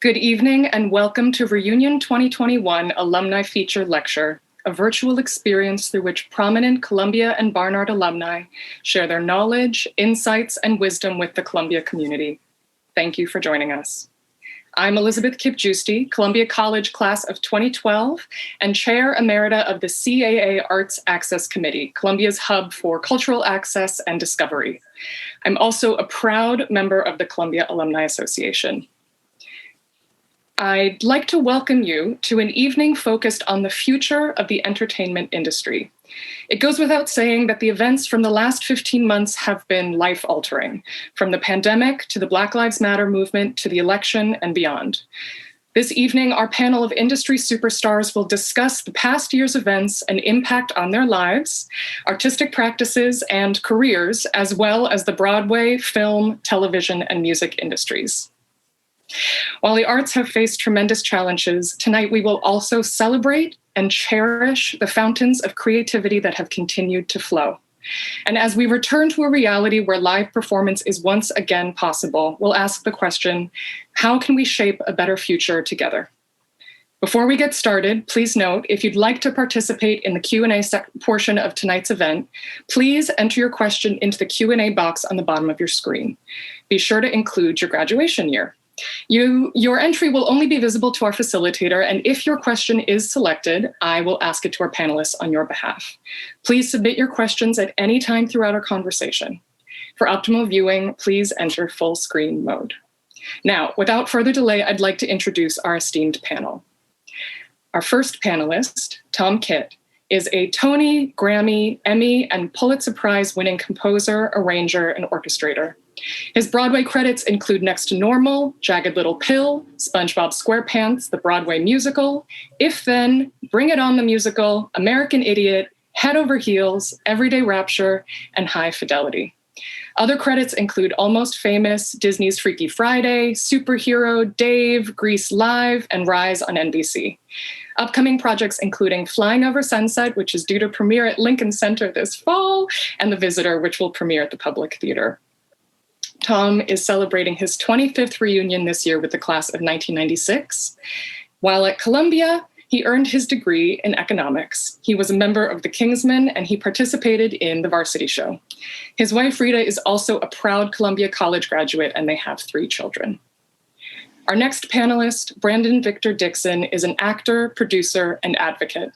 Good evening and welcome to Reunion 2021 Alumni-Featured Lecture, a virtual experience through which prominent Columbia and Barnard alumni share their knowledge, insights, and wisdom with the Columbia community. Thank you for joining us. I'm Elizabeth Kipjusti, Columbia College class of 2012 and Chair Emerita of the CAA Arts Access Committee, Columbia's hub for cultural access and discovery. I'm also a proud member of the Columbia Alumni Association. I'd like to welcome you to an evening focused on the future of the entertainment industry. It goes without saying that the events from the last 15 months have been life-altering, from the pandemic to the Black Lives Matter movement to the election and beyond. This evening, our panel of industry superstars will discuss the past year's events and impact on their lives, artistic practices, and careers, as well as the Broadway, film, television, and music industries. While the arts have faced tremendous challenges, tonight we will also celebrate and cherish the fountains of creativity that have continued to flow. And as we return to a reality where live performance is once again possible, we'll ask the question, how can we shape a better future together? Before we get started, please note, if you'd like to participate in the Q&A portion of tonight's event, please enter your question into the Q&A box on the bottom of your screen. Be sure to include your graduation year. Your entry will only be visible to our facilitator, and if your question is selected, I will ask it to our panelists on your behalf. Please submit your questions at any time throughout our conversation. For optimal viewing, please enter full screen mode. Now, without further delay, I'd like to introduce our esteemed panel. Our first panelist, Tom Kitt, is a Tony, Grammy, Emmy, and Pulitzer Prize winning composer, arranger, and orchestrator. His Broadway credits include Next to Normal, Jagged Little Pill, SpongeBob SquarePants, the Broadway musical, If Then, Bring It On the Musical, American Idiot, Head Over Heels, Everyday Rapture, and High Fidelity. Other credits include Almost Famous, Disney's Freaky Friday, Superhero, Dave, Grease Live, and Rise on NBC. Upcoming projects including Flying Over Sunset, which is due to premiere at Lincoln Center this fall, and The Visitor, which will premiere at the Public Theater. Tom is celebrating his 25th reunion this year with the class of 1996. While at Columbia, he earned his degree in economics. He was a member of the Kingsmen, and he participated in the Varsity Show. His wife, Rita, is also a proud Columbia College graduate, and they have 3 children. Our next panelist, Brandon Victor Dixon, is an actor, producer, and advocate.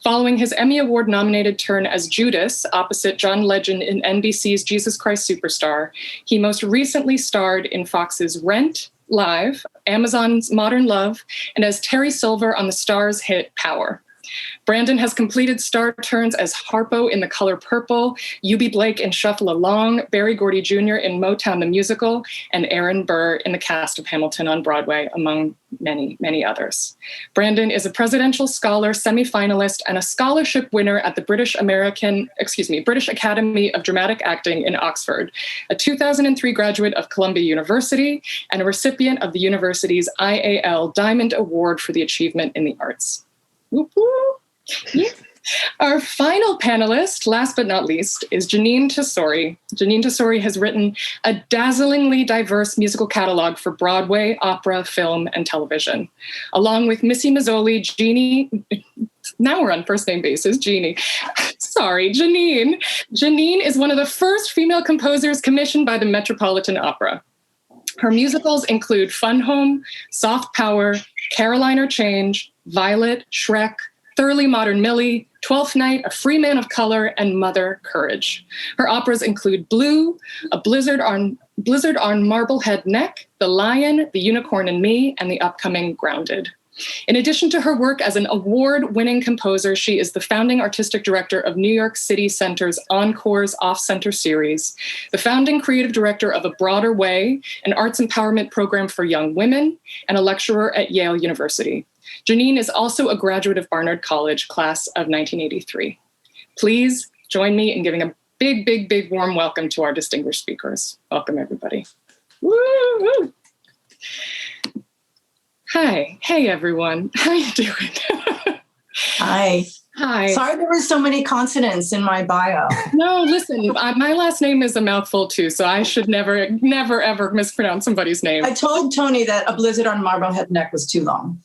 Following his Emmy Award-nominated turn as Judas opposite John Legend in NBC's Jesus Christ Superstar, he most recently starred in Fox's Rent, Live, Amazon's Modern Love, and as Terry Silver on the Starz hit Power. Brandon has completed star turns as Harpo in The Color Purple, Eubie Blake in Shuffle Along, Berry Gordy Jr. in Motown the Musical, and Aaron Burr in the cast of Hamilton on Broadway, among many, many others. Brandon is a Presidential Scholar, semifinalist, and a scholarship winner at the British Academy of Dramatic Acting in Oxford, a 2003 graduate of Columbia University, and a recipient of the university's IAL Diamond Award for the Achievement in the Arts. Yeah. Our final panelist, last but not least, is Jeanine Tesori. Jeanine Tesori has written a dazzlingly diverse musical catalog for Broadway, opera, film, and television. Along with Missy Mazzoli, Jeanine, now we're on first name basis, Jeanine. Sorry, Jeanine. Jeanine is one of the first female composers commissioned by the Metropolitan Opera. Her musicals include Fun Home, Soft Power, Caroline or Change, Violet, Shrek, Thoroughly Modern Millie, Twelfth Night, A Free Man of Color, and Mother Courage. Her operas include Blue, A Blizzard on Marblehead Neck, The Lion, The Unicorn and Me, and the upcoming Grounded. In addition to her work as an award-winning composer, she is the founding artistic director of New York City Center's Encore's Off-Center series, the founding creative director of A Broader Way, an arts empowerment program for young women, and a lecturer at Yale University. Jeanine is also a graduate of Barnard College, class of 1983. Please join me in giving a big, big, big warm welcome to our distinguished speakers. Welcome, everybody. Woo! Hi. Hey, everyone. How you doing? Hi. Hi. Sorry there were so many consonants in my bio. No, listen, my last name is a mouthful too, so I should never, ever mispronounce somebody's name. I told Tony that A Blizzard on Marblehead Neck was too long.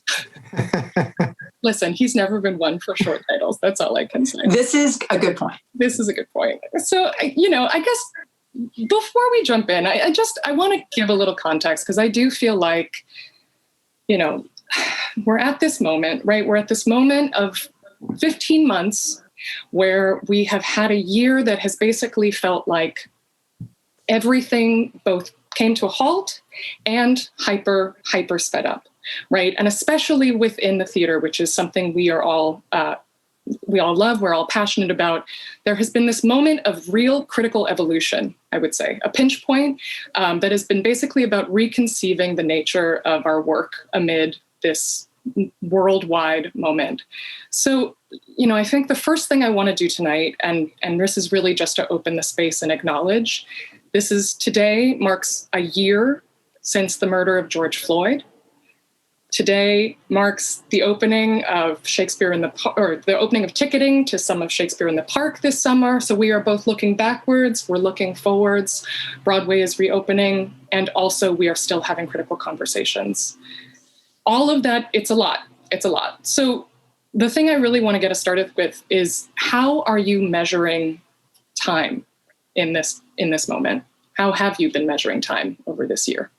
Listen, he's never been one for short titles. That's all I can say. This is a good point. So, I guess before we jump in, I want to give a little context, because I do feel like, we're at this moment, right? We're at this moment of 15 months where we have had a year that has basically felt like everything both came to a halt and hyper sped up, right? And especially within the theater, which is something we all love, we're all passionate about. There has been this moment of real critical evolution, I would say, a pinch point that has been basically about reconceiving the nature of our work amid this worldwide moment. So, I think the first thing I want to do tonight, and this is really just to open the space and acknowledge, today marks a year since the murder of George Floyd. Today marks the opening of the opening of ticketing to some of Shakespeare in the Park this summer. So we are both looking backwards, we're looking forwards. Broadway is reopening, and also we are still having critical conversations. All of that, it's a lot. So the thing I really want to get us started with is, how are you measuring time in this moment? How have you been measuring time over this year?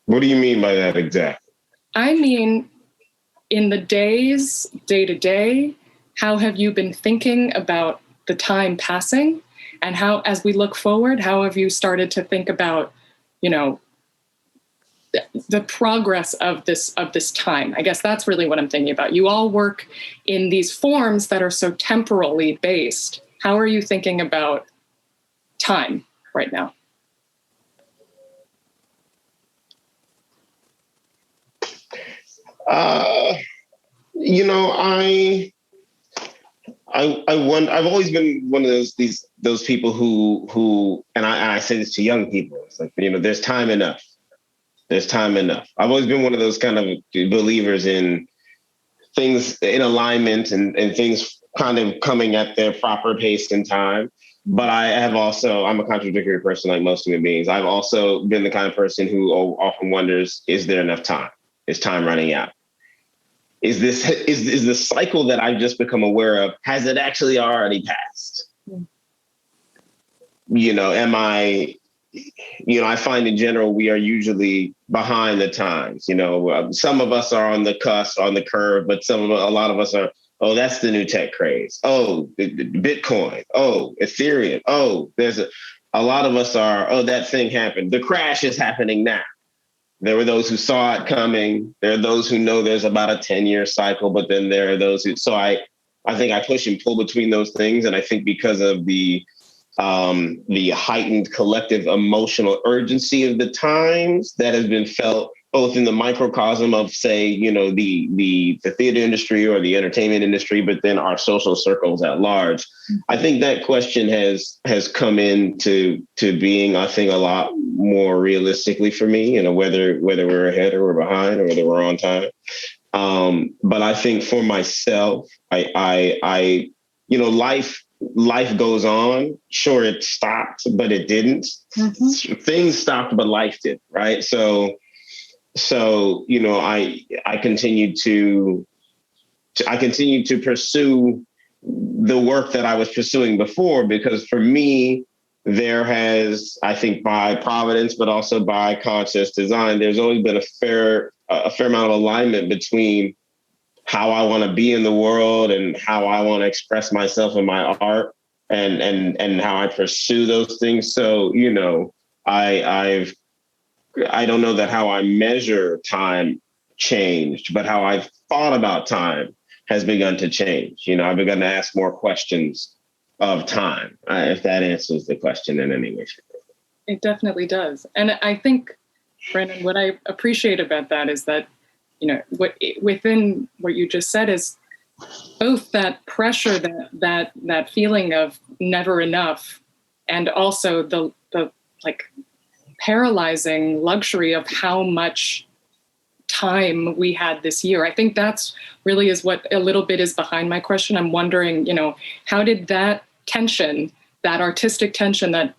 What do you mean by that exactly? I mean, in the days, day to day, how have you been thinking about the time passing? And how, as we look forward, how have you started to think about, the progress of this time? I guess that's really what I'm thinking about. You all work in these forms that are so temporally based. How are you thinking about time right now? I've always been one of those people who, and I say this to young people. It's like, there's time enough. There's time enough. I've always been one of those kind of believers in things in alignment and things kind of coming at their proper pace and time. But I'm a contradictory person like most human beings. I've also been the kind of person who often wonders, is there enough time? Is time running out? Is the cycle that I've just become aware of, has it actually already passed? I find in general, we are usually behind the times. Some of us are on the cusp, on the curve, but a lot of us are, oh, that's the new tech craze. Oh, Bitcoin. Oh, Ethereum. Oh, a lot of us are, oh, that thing happened. The crash is happening now. There were those who saw it coming. There are those who know there's about a 10-year cycle, but then there are those who, so I think I push and pull between those things. And I think because of the heightened collective emotional urgency of the times that has been felt both in the microcosm of, say, the theater industry or the entertainment industry, but then our social circles at large. I think that question has come into being, I think, a lot more realistically for me, whether we're ahead or we're behind or whether we're on time. But I think for myself, life goes on. Sure, it stopped, but it didn't. Mm-hmm. Things stopped, but life did, right? So I continued to pursue the work that I was pursuing before, because for me, there has, I think by providence, but also by conscious design, there's always been a fair amount of alignment between how I want to be in the world and how I want to express myself in my art and how I pursue those things. So, I don't know that how I measure time changed, but how I've thought about time has begun to change. I've begun to ask more questions of time, if that answers the question in any way. It definitely does. And I think, Brandon, what I appreciate about that is that, within what you just said is both that pressure, that feeling of never enough, and also the paralyzing luxury of how much time we had this year? I think that's really is what a little bit is behind my question. I'm wondering, how did that tension, that artistic tension that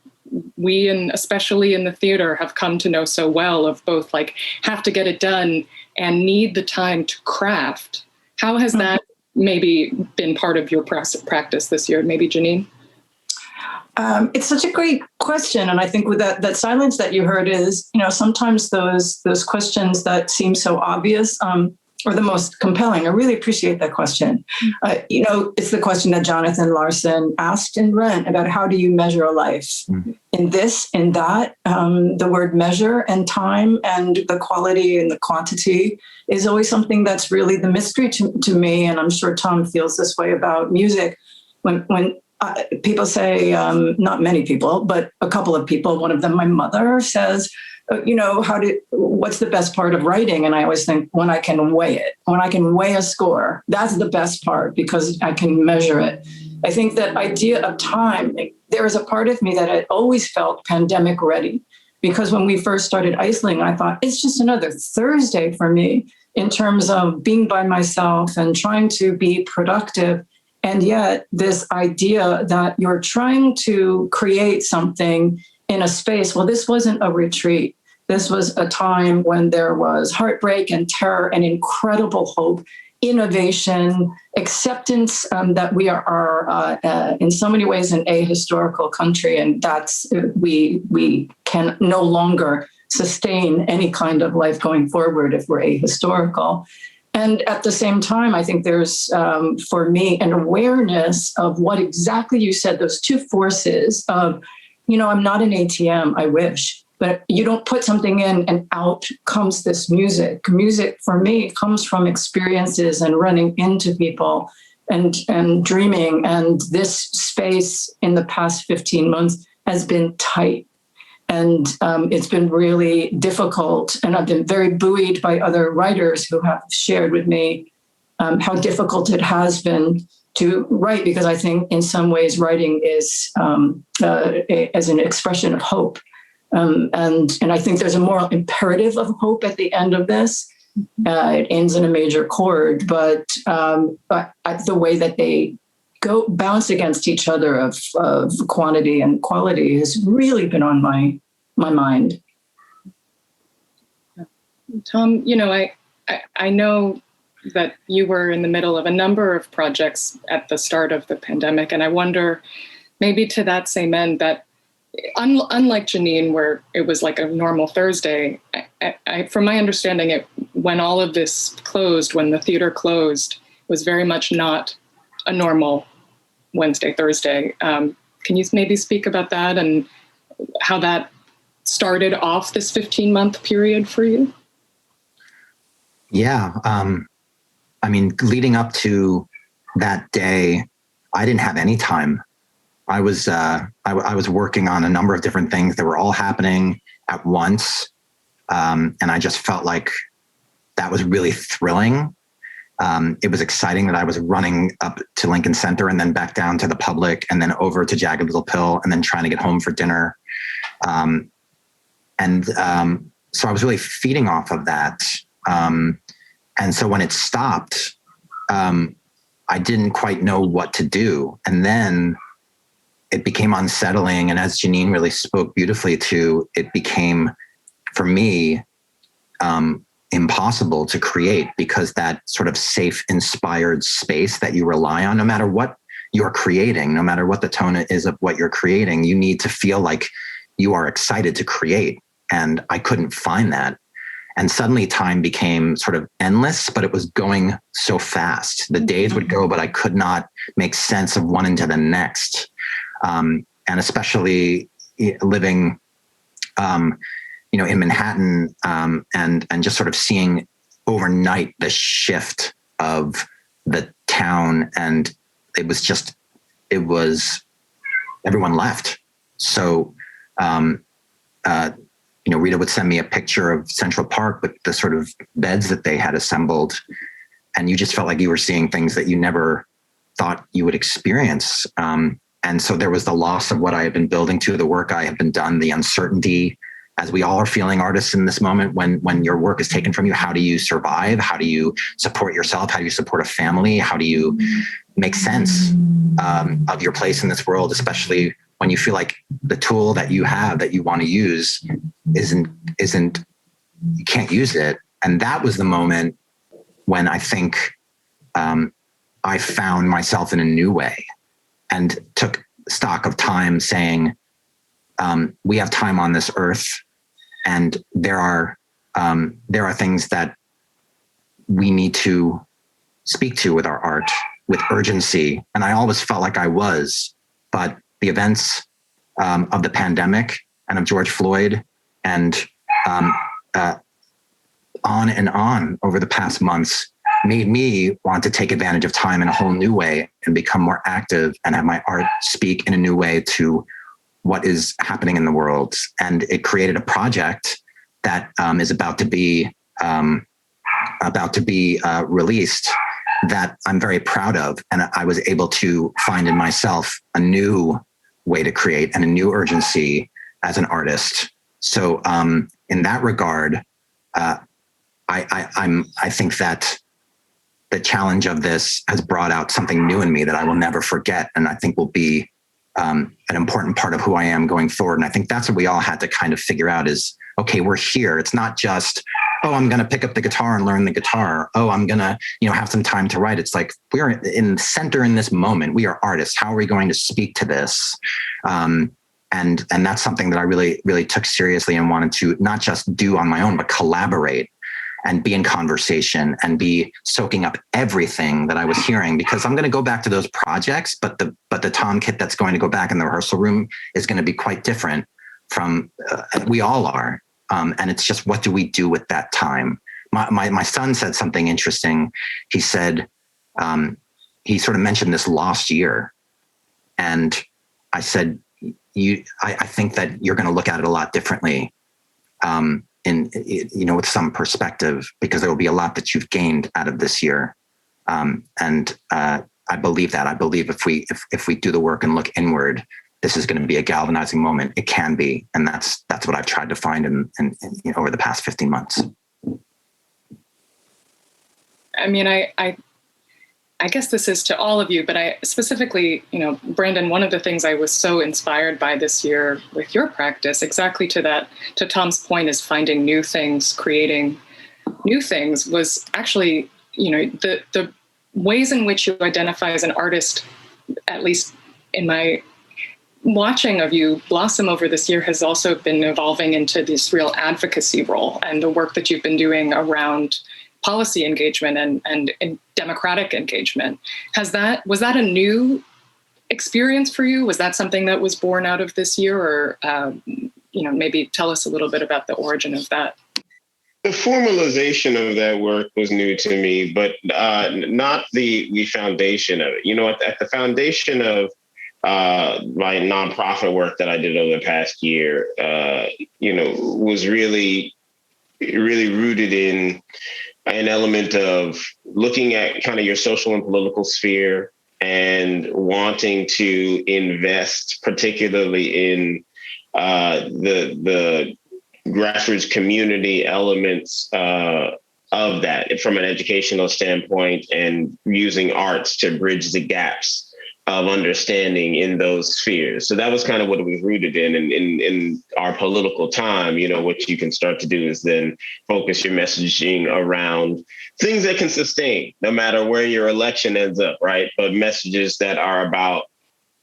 we, and especially in the theater, have come to know so well, of both like have to get it done and need the time to craft. How has that maybe been part of your practice this year? Maybe Jeanine? It's such a great question. And I think with that silence that you heard is, sometimes those questions that seem so obvious are the most compelling. I really appreciate that question. It's the question that Jonathan Larson asked in Rent about how do you measure a life? In this, in that, the word measure and time and the quality and the quantity is always something that's really the mystery to me. And I'm sure Tom feels this way about music. When people say, not many people, but a couple of people, one of them, my mother, says, what's the best part of writing? And I always think when I can weigh it, when I can weigh a score, that's the best part because I can measure it. I think that idea of time, there is a part of me that had always felt pandemic ready, because when we first started Iceland, I thought it's just another Thursday for me in terms of being by myself and trying to be productive. And yet this idea that you're trying to create something in a space, well, this wasn't a retreat. This was a time when there was heartbreak and terror and incredible hope, innovation, acceptance that we are in so many ways an ahistorical country, and that's we can no longer sustain any kind of life going forward if we're ahistorical. And at the same time, I think there's, for me, an awareness of what exactly you said, those two forces of, I'm not an ATM, I wish, but you don't put something in and out comes this music. Music, for me, comes from experiences and running into people and dreaming. And this space in the past 15 months has been tight. And it's been really difficult. And I've been very buoyed by other writers who have shared with me how difficult it has been to write, because I think in some ways writing is as an expression of hope. And I think there's a moral imperative of hope at the end of this. It ends in a major chord, but the way that they bounce against each other of quantity and quality has really been on my mind. Tom, I know that you were in the middle of a number of projects at the start of the pandemic, and I wonder, maybe to that same end, that unlike Jeanine, where it was like a normal Thursday, from my understanding, when all of this closed, when the theater closed, was very much not a normal Wednesday, Thursday. Can you maybe speak about that and how that started off this 15-month period for you? Yeah. Leading up to that day, I didn't have any time. I was working on a number of different things that were all happening at once. And I just felt like that was really thrilling. It was exciting that I was running up to Lincoln Center and then back down to the Public and then over to Jagged Little Pill and then trying to get home for dinner. So I was really feeding off of that. And so when it stopped, I didn't quite know what to do. And then it became unsettling. And as Jeanine really spoke beautifully to, it became, for me, impossible to create, because that sort of safe, inspired space that you rely on, no matter what you're creating, no matter what the tone is of what you're creating, you need to feel like you are excited to create. And I couldn't find that. And suddenly time became sort of endless, but it was going so fast. The days would go, but I could not make sense of one into the next. And especially living, in Manhattan, and just sort of seeing overnight the shift of the town. And everyone left. So, Rita would send me a picture of Central Park with the sort of beds that they had assembled. And you just felt like you were seeing things that you never thought you would experience. And so there was the loss of what I had been building to, the work I had been done, the uncertainty as we all are feeling, artists in this moment, when your work is taken from you, how do you survive? How do you support yourself? How do you support a family? How do you make sense of your place in this world, especially when you feel like the tool that you have that you want to use isn't you can't use it? And that was the moment when I think I found myself in a new way and took stock of time, saying, we have time on this earth, and there are things that we need to speak to with our art with urgency. And I always felt like I was, but the events of the pandemic and of George Floyd and on and on over the past months made me want to take advantage of time in a whole new way and become more active and have my art speak in a new way to what is happening in the world. And it created a project that is about to be released that I'm very proud of. And I was able to find in myself a new way to create and a new urgency as an artist. So in that regard, I think that the challenge of this has brought out something new in me that I will never forget, and I think will be an important part of who I am going forward. And I think that's what we all had to kind of figure out is, okay, we're here. It's not just, oh, I'm going to pick up the guitar and learn the guitar. Oh, I'm going to, have some time to write. It's like, we're in the center in this moment. We are artists. How are we going to speak to this? And that's something that I really, really took seriously and wanted to not just do on my own, but collaborate and be in conversation and be soaking up everything that I was hearing, because I'm going to go back to those projects, but the Tom Kitt that's going to go back in the rehearsal room is going to be quite different from we all are. And it's just, what do we do with that time? My son said something interesting. He said, he sort of mentioned this lost year. And I said, I think that you're going to look at it a lot differently. With some perspective, because there will be a lot that you've gained out of this year. And I believe that. I believe if we do the work and look inward, this is going to be a galvanizing moment. It can be. And that's what I've tried to find in over the past 15 months. I mean, I guess this is to all of you, but I specifically, Brandon, one of the things I was so inspired by this year with your practice, exactly to Tom's point, is finding new things, creating new things, was actually, the ways in which you identify as an artist, at least in my watching of you blossom over this year, has also been evolving into this real advocacy role, and the work that you've been doing around policy engagement and democratic engagement. Was that a new experience for you? Was that something that was born out of this year, or maybe tell us a little bit about the origin of that? The formalization of that work was new to me, but not the foundation of it. At the foundation of my nonprofit work that I did over the past year, was really rooted in an element of looking at kind of your social and political sphere and wanting to invest particularly in the grassroots community elements of that from an educational standpoint, and using arts to bridge the gaps of understanding in those spheres. So that was kind of what it was rooted in. And in our political time, what you can start to do is then focus your messaging around things that can sustain no matter where your election ends up, right? But messages that are about,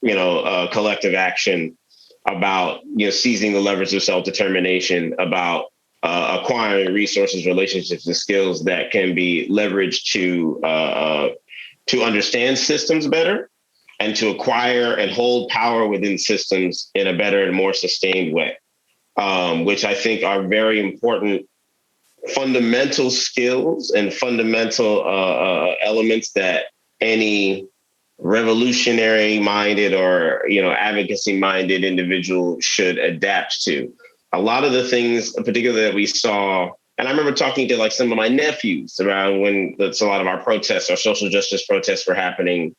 collective action, about, seizing the levers of self-determination, about acquiring resources, relationships, and skills that can be leveraged to understand systems better, and to acquire and hold power within systems in a better and more sustained way, which I think are very important fundamental skills and fundamental elements that any revolutionary minded or, advocacy minded individual should adapt to. A lot of the things, particularly that we saw, and I remember talking to some of my nephews around when a lot of our protests, our social justice protests, were happening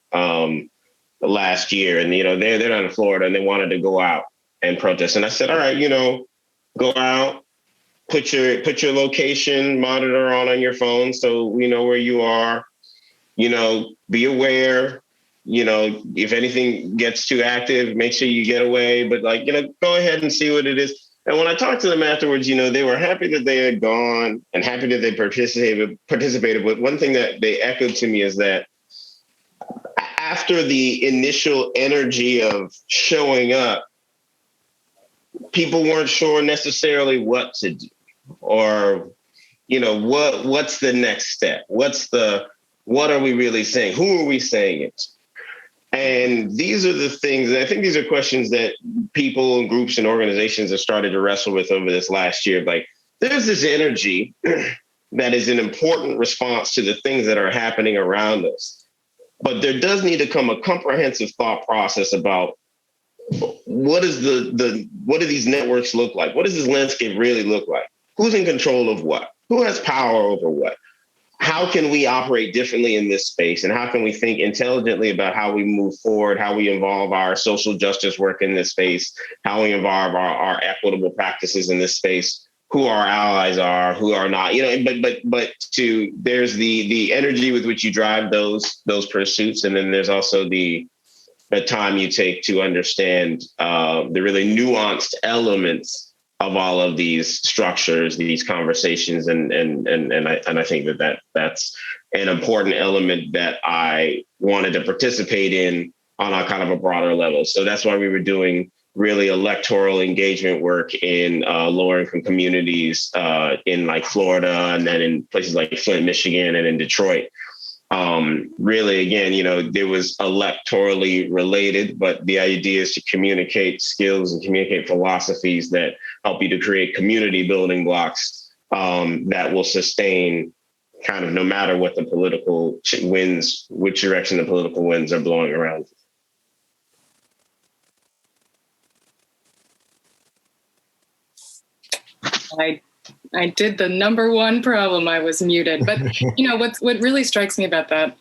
last year. And, they're down in Florida and they wanted to go out and protest. And I said, all right, Go out, put your location monitor on your phone so we know where you are. Be aware. If anything gets too active, make sure you get away. But go ahead and see what it is. And when I talked to them afterwards, they were happy that they had gone and happy that they participated. But one thing that they echoed to me is that after the initial energy of showing up, people weren't sure necessarily what to do or, what's the next step? What are we really saying? Who are we saying it to? And these are the things, I think these are questions that people and groups and organizations have started to wrestle with over this last year. Like, there's this energy that is an important response to the things that are happening around us. But there does need to come a comprehensive thought process about what do these networks look like? What does this landscape really look like? Who's in control of what? Who has power over what? How can we operate differently in this space? And how can we think intelligently about how we move forward, how we involve our social justice work in this space, how we involve our equitable practices in this space, who our allies are, who are not, but there's the energy with which you drive those pursuits. And then there's also the time you take to understand the really nuanced elements of all of these structures, these conversations, and I think that's an important element that I wanted to participate in on a kind of a broader level. So that's why we were doing really electoral engagement work in lower income communities in Florida, and then in places like Flint, Michigan, and in Detroit. Really, again, there was electorally related, but the idea is to communicate skills and communicate philosophies that help you to create community building blocks that will sustain kind of no matter what the political winds, which direction the political winds are blowing around. I did the number one problem. I was muted. But, what really strikes me about that,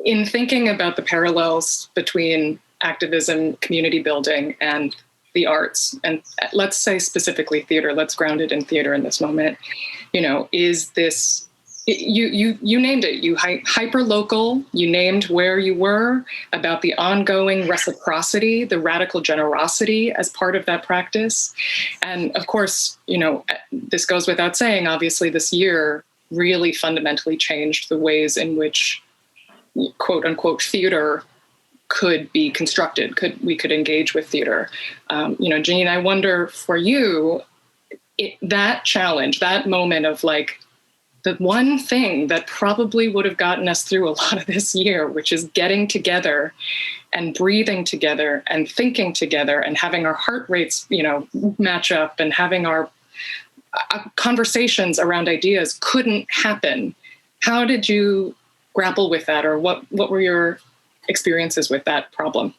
in thinking about the parallels between activism, community building, and the arts, and let's say specifically theater, let's ground it in theater in this moment, is this, you named it, you hyper local, you named where you were, about the ongoing reciprocity, the radical generosity as part of that practice. And of course, this goes without saying, obviously this year really fundamentally changed the ways in which quote unquote theater could be constructed, we could engage with theater. Jeanine, I wonder for you, that challenge, that moment of the one thing that probably would have gotten us through a lot of this year, which is getting together and breathing together and thinking together and having our heart rates, match up and having our conversations around ideas couldn't happen. How did you grapple with that, or what were your experiences with that problem?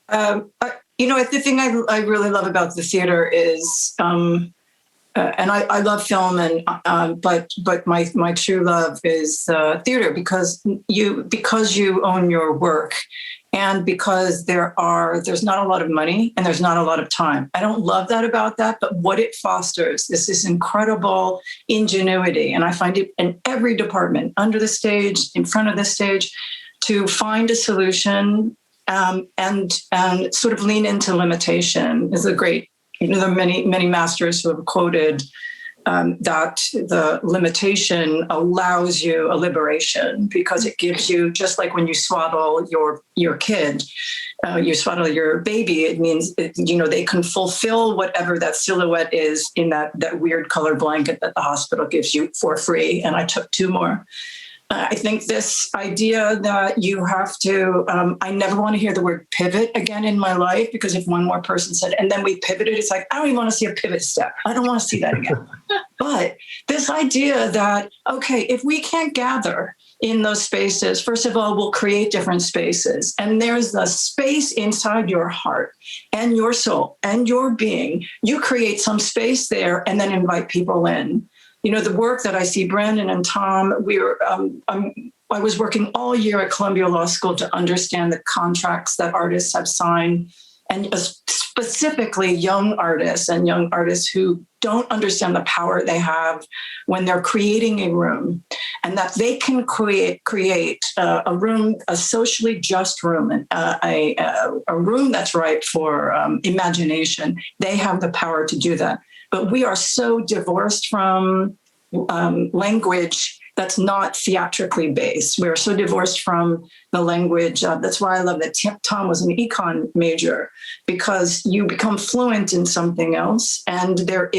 The thing I really love about the theater is, and I love film, but my true love is theater because you own your work, and because there's not a lot of money and there's not a lot of time. I don't love that about that, but what it fosters is this incredible ingenuity, and I find it in every department, under the stage, in front of the stage, to find a solution and sort of lean into limitation is a great. There are many masters who have quoted that the limitation allows you a liberation, because it gives you, just like when you swaddle your kid, you swaddle your baby, it means, they can fulfill whatever that silhouette is in that weird color blanket that the hospital gives you for free. And I took 2 more. I think this idea that you have to, I never want to hear the word pivot again in my life, because if one more person said, and then we pivoted, it's like, I don't even want to see a pivot step. I don't want to see that again. But this idea that, okay, if we can't gather in those spaces, first of all, we'll create different spaces. And there's the space inside your heart and your soul and your being. You create some space there and then invite people in. The work that I see Brandon and Tom, I was working all year at Columbia Law School to understand the contracts that artists have signed, and specifically young artists and young artists who don't understand the power they have when they're creating a room, and that they can create a room, a socially just room, a room that's ripe for imagination. They have the power to do that. But we are so divorced from language that's not theatrically based. We're so divorced from the language. That's why I love that Tom was an econ major, because you become fluent in something else, and there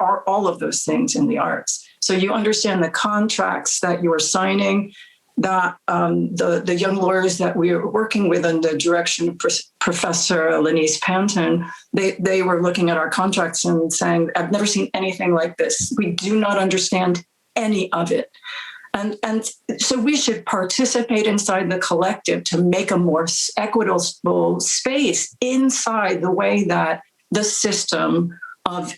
are all of those things in the arts. So you understand the contracts that you are signing, that the young lawyers that we are working with under the direction of Professor Lenise Panton, they were looking at our contracts and saying, I've never seen anything like this. We do not understand any of it. And so we should participate inside the collective to make a more equitable space inside the way that the system of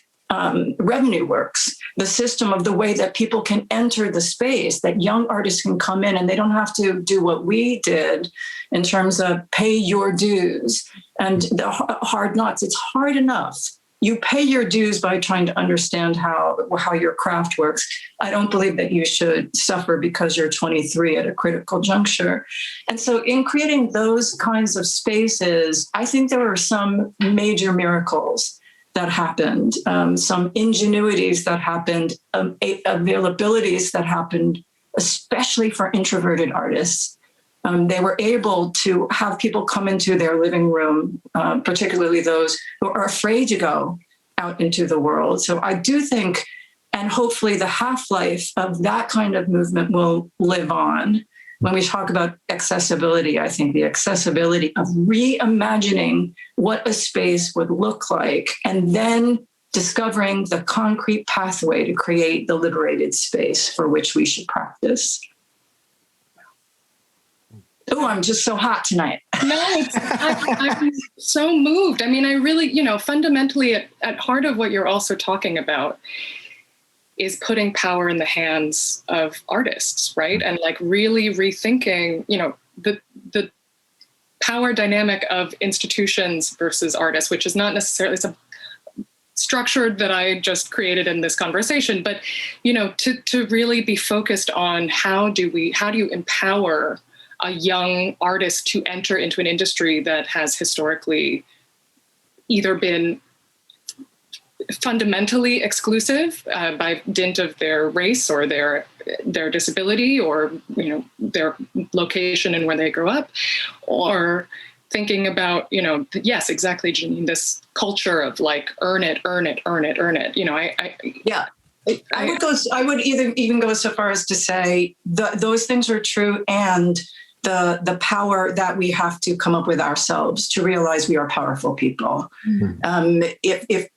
revenue works, the system of the way that people can enter the space, that young artists can come in and they don't have to do what we did in terms of pay your dues and the hard knocks. It's hard enough. You pay your dues by trying to understand how your craft works. I don't believe that you should suffer because you're 23 at a critical juncture. And so in creating those kinds of spaces, I think there were some major miracles that happened, some ingenuities that happened, availabilities that happened, especially for introverted artists. They were able to have people come into their living room, particularly those who are afraid to go out into the world. So I do think, and hopefully the half-life of that kind of movement will live on. When we talk about accessibility, I think the accessibility of reimagining what a space would look like, and then discovering the concrete pathway to create the liberated space for which we should practice. Oh, I'm just so hot tonight. No, I'm so moved. I mean, I really, fundamentally at heart of what you're also talking about is putting power in the hands of artists, right? And like really rethinking, the power dynamic of institutions versus artists, which is not necessarily some structured that I just created in this conversation, but, to really be focused on how do you empower a young artist to enter into an industry that has historically either been fundamentally exclusive by dint of their race or their disability or their location and where they grew up, or thinking about yes, exactly, Jeanine, this culture of like earn it. I would even go so far as to say those things are true, and the power that we have to come up with ourselves to realize we are powerful people. Mm-hmm. If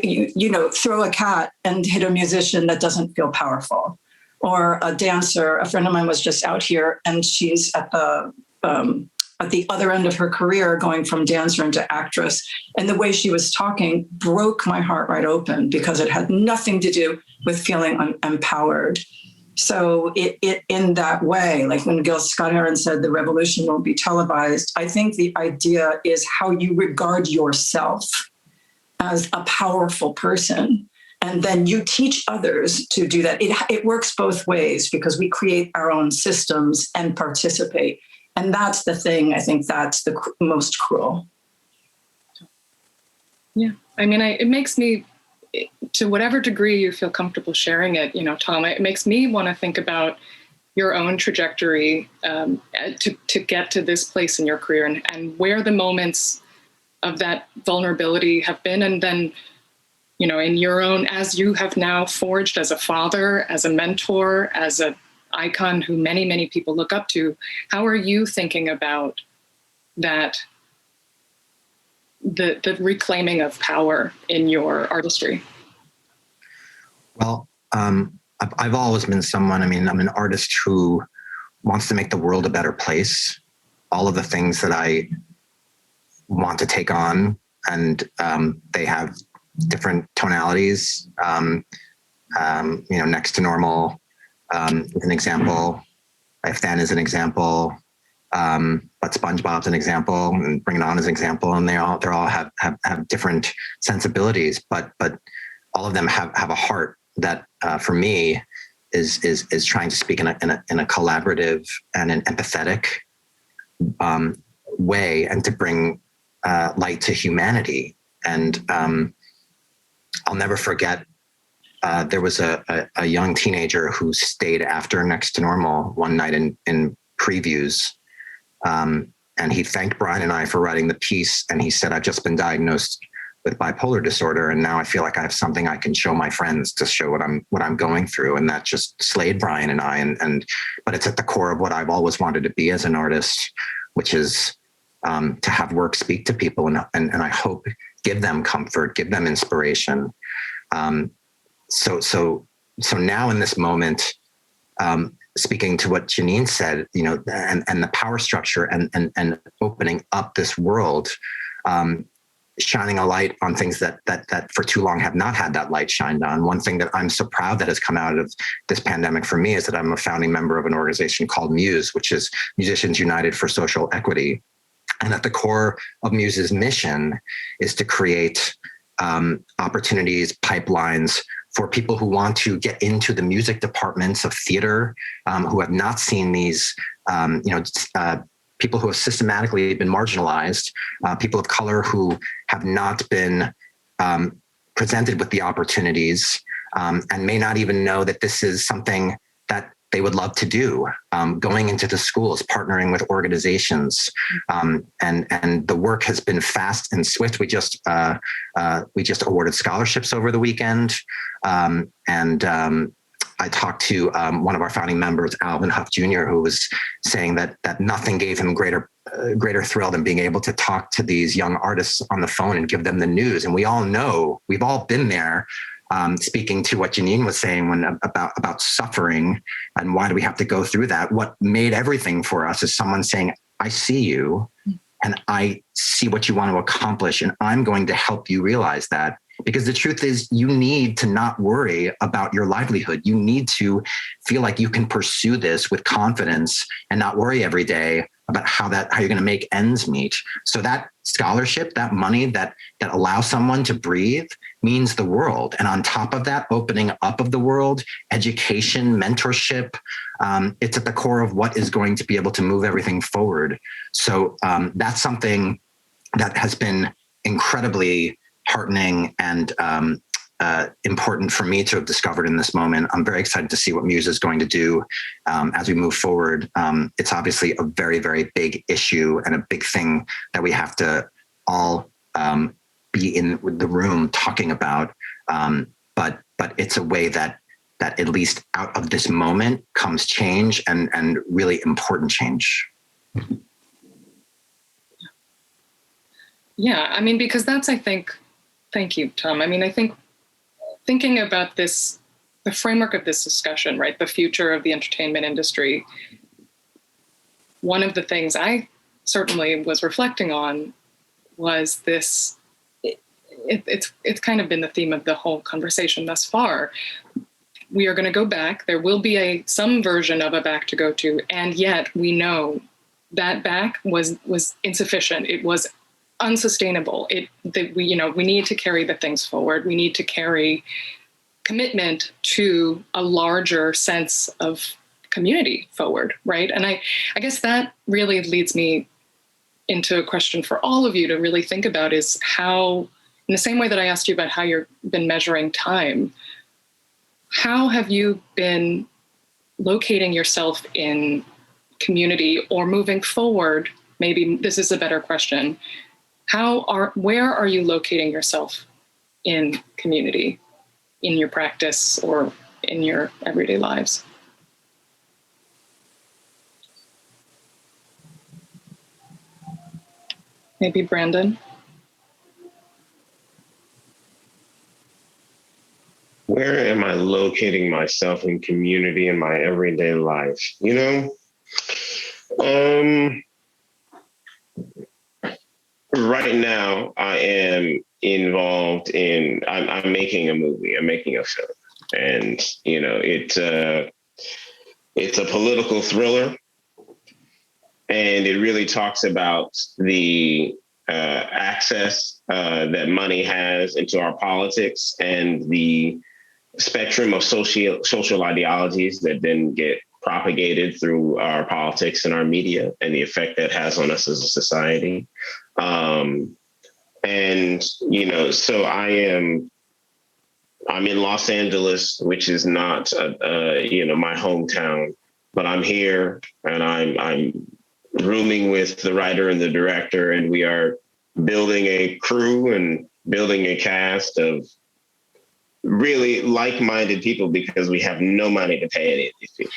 you throw a cat and hit a musician, that doesn't feel powerful, or a dancer. A friend of mine was just out here, and she's at the other end of her career, going from dancer into actress. And the way she was talking broke my heart right open, because it had nothing to do with feeling empowered. So it in that way, like when Gil Scott-Heron said the revolution won't be televised, I think the idea is how you regard yourself as a powerful person. And then you teach others to do that. It works both ways, because we create our own systems and participate. And that's the thing. I think that's the most cruel. Yeah. I mean, it makes me, to whatever degree you feel comfortable sharing it, Tom, it makes me want to think about your own trajectory to get to this place in your career, and where the moments of that vulnerability have been. And then, in your own, as you have now forged as a father, as a mentor, as an icon who many, many people look up to, how are you thinking about that, the reclaiming of power in your artistry? Well, I've always been someone, I'm an artist who wants to make the world a better place. All of the things that I want to take on, and they have different tonalities. Next to Normal is an example. If Then is an example. But SpongeBob's an example, and Bring It On is an example, and they all have different sensibilities, but all of them have a heart that for me is trying to speak in a collaborative and an empathetic way, and to bring light to humanity. And I'll never forget, there was a young teenager who stayed after Next to Normal one night in previews. And he thanked Brian and I for writing the piece. And he said, I've just been diagnosed with bipolar disorder, and now I feel like I have something I can show my friends to show what I'm going through. And that just slayed Brian and I. But it's at the core of what I've always wanted to be as an artist, which is to have work speak to people and I hope give them comfort, give them inspiration. So now in this moment, speaking to what Jeanine said, and the power structure and opening up this world, shining a light on things that for too long have not had that light shined on. One thing that I'm so proud that has come out of this pandemic for me is that I'm a founding member of an organization called Muse, which is Musicians United for Social Equity. And at the core of Muse's mission is to create opportunities, pipelines for people who want to get into the music departments of theater, who have not seen these, people who have systematically been marginalized, people of color who have not been presented with the opportunities, and may not even know that this is something that they would love to do, going into the schools, partnering with organizations. And the work has been fast and swift. We just awarded scholarships over the weekend. I talked to one of our founding members, Alvin Huff Jr., who was saying that nothing gave him greater thrill than being able to talk to these young artists on the phone and give them the news. And we all know, we've all been there, speaking to what Jeanine was saying about suffering and why do we have to go through that. What made everything for us is someone saying, I see you and I see what you want to accomplish, and I'm going to help you realize that. Because the truth is, you need to not worry about your livelihood. You need to feel like you can pursue this with confidence and not worry every day about how you're going to make ends meet. So that scholarship, that money that allows someone to breathe means the world. And on top of that, opening up of the world, education, mentorship, it's at the core of what is going to be able to move everything forward. So that's something that has been incredibly heartening and important for me to have discovered in this moment. I'm very excited to see what Muse is going to do as we move forward. It's obviously a very, very big issue and a big thing that we have to all be in the room talking about. But it's a way that at least out of this moment comes change and really important change. Yeah, I mean, because that's, I think, thank you, Tom. I mean, I think thinking about this, the framework of this discussion, right, the future of the entertainment industry, one of the things I certainly was reflecting on was this, it's kind of been the theme of the whole conversation thus far. We are going to go back. There will be some version of a back to go to, and yet we know that back was insufficient. It was unsustainable. We need to carry the things forward. We need to carry commitment to a larger sense of community forward, right? And I guess that really leads me into a question for all of you to really think about is how, in the same way that I asked you about how you've been measuring time, how have you been locating yourself in community, or moving forward? Maybe this is a better question. Where are you locating yourself in community, in your practice or in your everyday lives? Maybe Brandon? Where am I locating myself in community in my everyday life? Right now, I am involved in, I'm making a movie, I'm making a film. And, it's a political thriller. And it really talks about the access that money has into our politics and the spectrum of social ideologies that then get propagated through our politics and our media, and the effect that has on us as a society. And, so I'm in Los Angeles, which is not, my hometown, but I'm here and I'm rooming with the writer and the director, and we are building a crew and building a cast of really like-minded people because we have no money to pay any of these people.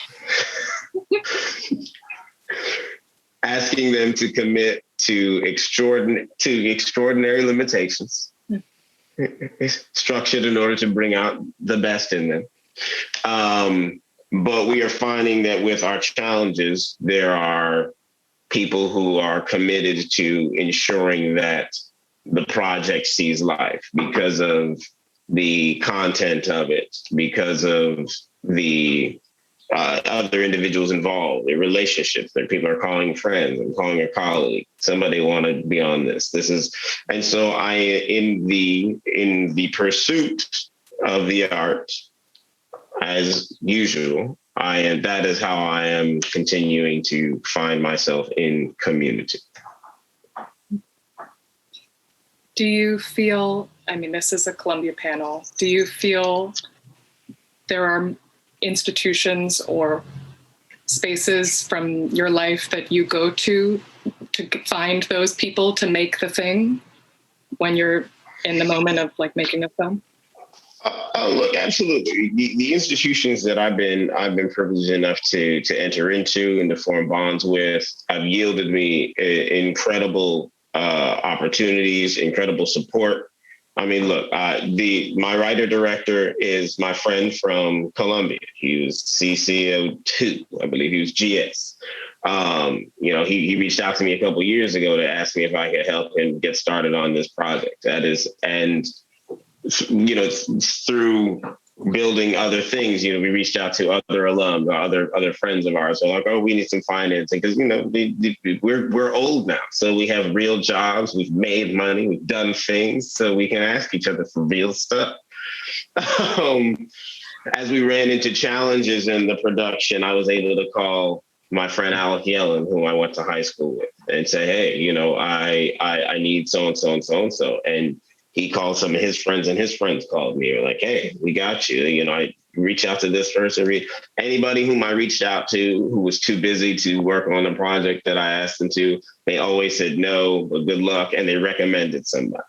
Asking them to commit to extraordinary limitations, structured in order to bring out the best in them. But we are finding that with our challenges, there are people who are committed to ensuring that the project sees life because of the content of it, because of the other individuals involved, the relationships that people are calling friends and calling a colleague. Somebody want to be on this. And so in the pursuit of the art, as usual, that is how I am continuing to find myself in community. Do you feel, this is a Columbia panel, do you feel there are institutions or spaces from your life that you go to find those people to make the thing when you're in the moment of making a film? Look, absolutely. The institutions that I've been privileged enough to enter into and to form bonds with have yielded me incredible opportunities, incredible support. My writer-director is my friend from Columbia. He was CC’96, I believe he was GS. He reached out to me a couple of years ago to ask me if I could help him get started on this project. Through building other things, we reached out to other alum, other friends of ours. So we need some financing because, we're old now. So we have real jobs. We've made money. We've done things. So we can ask each other for real stuff. As we ran into challenges in the production, I was able to call my friend Alec Yellen, who I went to high school with, and say, hey, I need so-and-so and so-and-so. And he called some of his friends and his friends called me. They're like, hey, we got you. I reach out to this person. Anybody whom I reached out to who was too busy to work on the project that I asked them to, they always said no, but good luck. And they recommended somebody.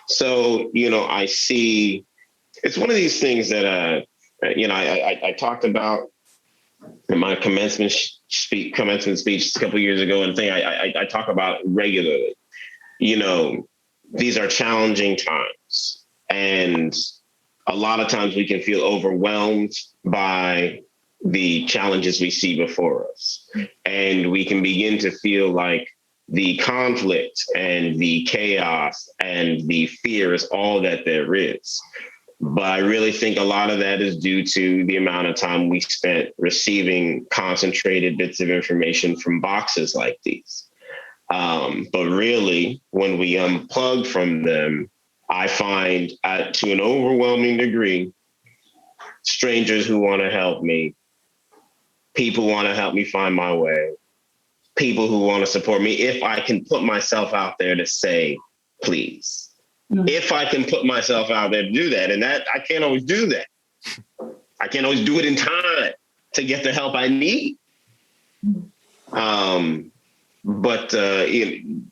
So, I see, it's one of these things that, I talked about in my commencement speech a couple of years ago, and I talk about regularly. These are challenging times, and a lot of times we can feel overwhelmed by the challenges we see before us. And we can begin to feel like the conflict and the chaos and the fear is all that there is. But I really think a lot of that is due to the amount of time we spent receiving concentrated bits of information from boxes like these. But really, when we unplug from them, I find to an overwhelming degree, strangers who want to help me, people want to help me find my way, people who want to support me, if I can put myself out there to say, please. Mm-hmm. If I can put myself out there to do that, and that I can't always do that. I can't always do it in time to get the help I need. But I'm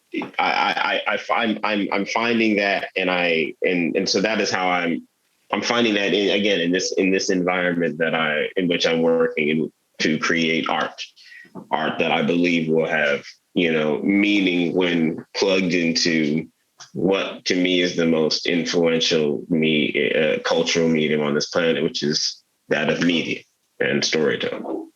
finding that, and so that is how I'm finding that in this environment in which I'm working to create art that I believe will have meaning when plugged into what to me is the most influential cultural medium on this planet, which is that of media and storytelling.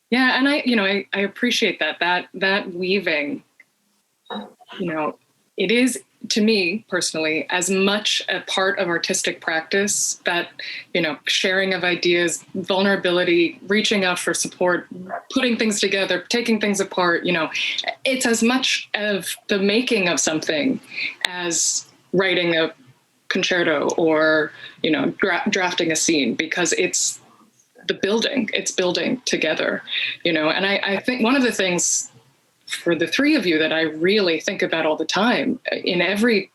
Yeah, and I appreciate that weaving, it is to me personally, as much a part of artistic practice that, sharing of ideas, vulnerability, reaching out for support, putting things together, taking things apart, it's as much of the making of something as writing a concerto or, drafting a scene, because it's building together, and I think one of the things for the three of you that I really think about all the time in every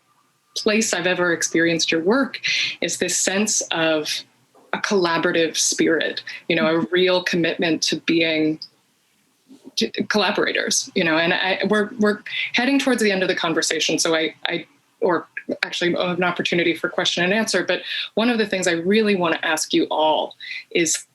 place I've ever experienced your work is this sense of a collaborative spirit, a real commitment to being collaborators, and we're heading towards the end of the conversation. So or actually an opportunity for question and answer. But one of the things I really want to ask you all is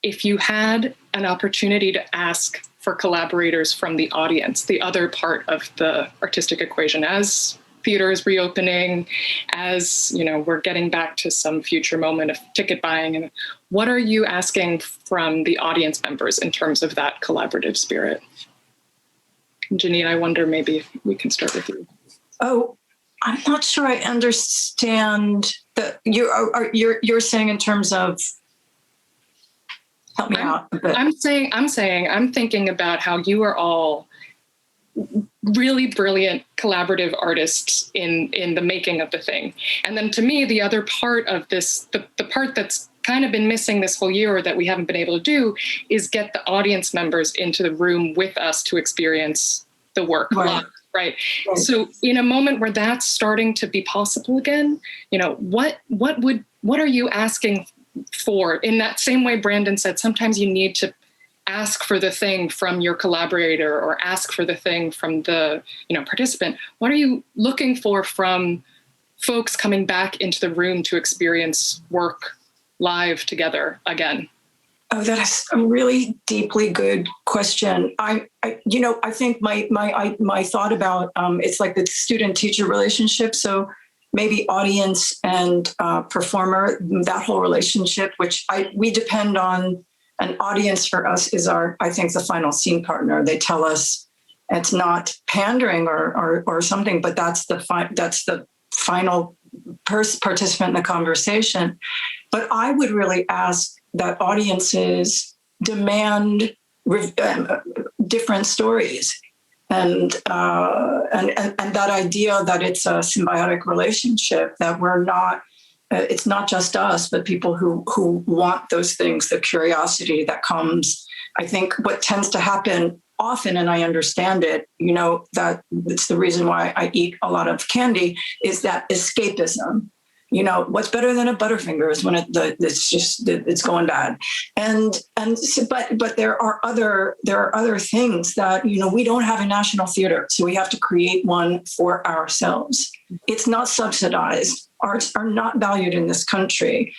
if you had an opportunity to ask for collaborators from the audience, the other part of the artistic equation, as theater is reopening, as we're getting back to some future moment of ticket buying, and what are you asking from the audience members in terms of that collaborative spirit? Jeanine, I wonder maybe if we can start with you. Oh, I'm not sure I understand that you're saying in terms of. Help me out a bit. I'm thinking about how you are all really brilliant collaborative artists in the making of the thing. And then to me, the other part of this, the part that's kind of been missing this whole year or that we haven't been able to do is get the audience members into the room with us to experience the work live. Right. So in a moment where that's starting to be possible again, what are you asking for? In that same way Brandon said, sometimes you need to ask for the thing from your collaborator or ask for the thing from the participant. What are you looking for from folks coming back into the room to experience work live together again? Oh, that is a really deeply good question. I think my thought about it's like the student-teacher relationship. So maybe audience and performer, that whole relationship, which we depend on. An audience for us is I think the final scene partner. They tell us it's not pandering or something, but that's the final participant in the conversation. But I would really ask that audiences demand different stories, and that idea that it's a symbiotic relationship, that we're not. It's not just us, but people who want those things, the curiosity that comes. I think what tends to happen often, and I understand it, that it's the reason why I eat a lot of candy, is that escapism. What's better than a Butterfinger is when it's going bad. But there are other things that, we don't have a national theater, so we have to create one for ourselves. It's not subsidized. Arts are not valued in this country.